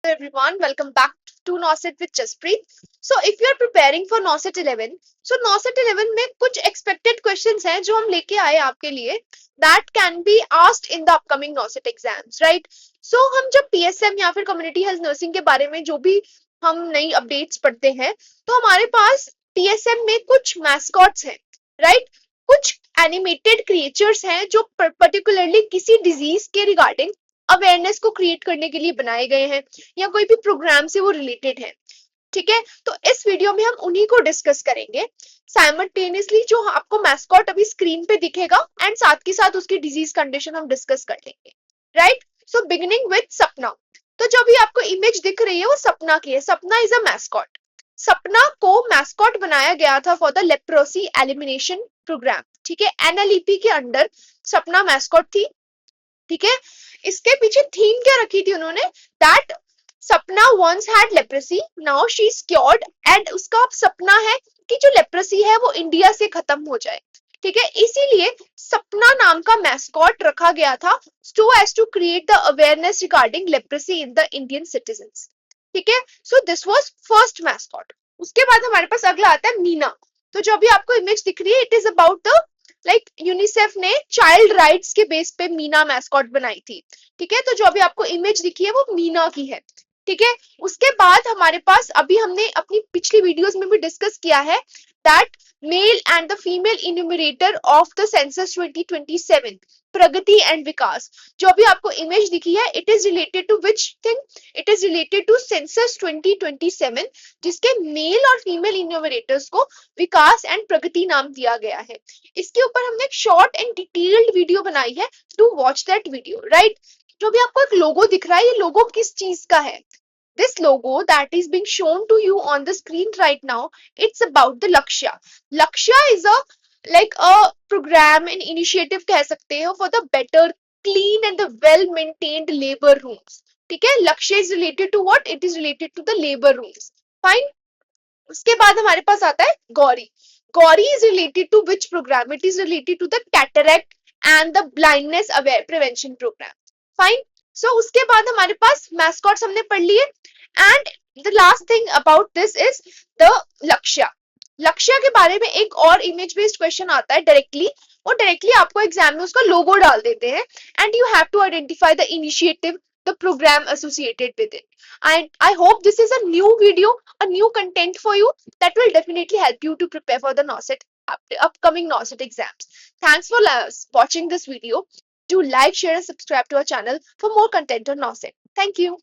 everyone, welcome back to NOSET with Jaspreet. So if you are preparing for NOSET 11, so NOSET 11 में कुछ expected questions हैं जो हम लेके आए आपके लिए that can be asked in the upcoming NOSET exams, right? So हम जब PSM या फिर community health nursing के बारे में जो भी हम नई updates पढ़ते हैं, तो हमारे पास PSM में कुछ mascots हैं, right? कुछ animated creatures हैं जो particularly किसी disease के regarding अवेयरनेस को क्रिएट करने के लिए बनाए गए हैं या कोई भी प्रोग्राम से वो रिलेटेड है। ठीक है, तो इस वीडियो में हम उन्हीं को डिस्कस करेंगे साइमल्टेनियसली। जो आपको मैस्कॉट अभी स्क्रीन पे दिखेगा एंड साथ के साथ उसकी डिजीज कंडीशन हम डिस्कस कर लेंगे, राइट? सो बिगिनिंग विद सपना। तो जो भी आपको इमेज दिख रही है वो सपना की है। सपना इज अ मैस्कॉट। सपना को मैस्कॉट बनाया गया था for the leprosy elimination programme. ठीक है, एनएलईपी के अंडर सपना मैस्कॉट थी। ठीक है, इसके पीछे थीम क्या रखी थी उन्होंने? That Sapna once had leprosy, now she is cured. And उसका सपना है कि जो लेप्रेसी है वो इंडिया से खत्म हो जाए। ठीक है, इसीलिए सपना नाम का मैस्कॉट रखा गया था so as to create the awareness regarding leprosy in the Indian citizens. ठीक है, so this was first mascot. उसके बाद हमारे पास अगला आता है मीना। तो जो अभी आपको इमेज दिख रही है, it is about the UNICEF ने चाइल्ड राइट्स के बेस पे मीना मैस्कॉट बनाई थी। ठीक है, तो जो अभी आपको इमेज दिखी है वो मीना की है। ठीक है, उसके बाद हमारे पास अभी हमने अपनी पिछली वीडियोस में भी डिस्कस किया है that male and the female enumerator of the census 2027 Pragati and Vikas. जो अभी आपको इमेज दिखी है, it is related to which thing? It is related to census 2027, जिसके मेल और फीमेल इन्यूमरेटर्स को विकास एंड प्रगति नाम दिया गया है। इसके ऊपर हमने एक शॉर्ट एंड डिटेल्ड वीडियो बनाई है, to watch that video, right? जो भी आपको एक लोगो दिख रहा है, ये लोगो किस चीज का है? This logo that is being shown to you on the screen right now, it's about the Lakshya. Lakshya is a program and initiative कह सकते हो for the better, clean and the well maintained labor rooms. ठीक है, लक्ष्य is related to what? It is related to the labor rooms. Fine. उसके बाद हमारे पास आता है Gauri. Gauri is related to which program? It is related to the cataract and the blindness aware prevention program. Fine. So उसके बाद हमारे पास mascots हमने पढ़ लिए and the last thing about this is the लक्ष्य। लक्ष्य के बारे में एक और इमेज बेस्ड क्वेश्चन आता है डायरेक्टली, और डायरेक्टली आपको एग्जाम में उसका लोगो डाल देते हैं and you have to identify the initiative, the program associated with it. And I hope this is a new video, a new content for you that will definitely help you to prepare for the NOSET upcoming NOSET exams. Thanks for watching this video. Do like, share and subscribe to our channel for more content on NOSET. Thank you.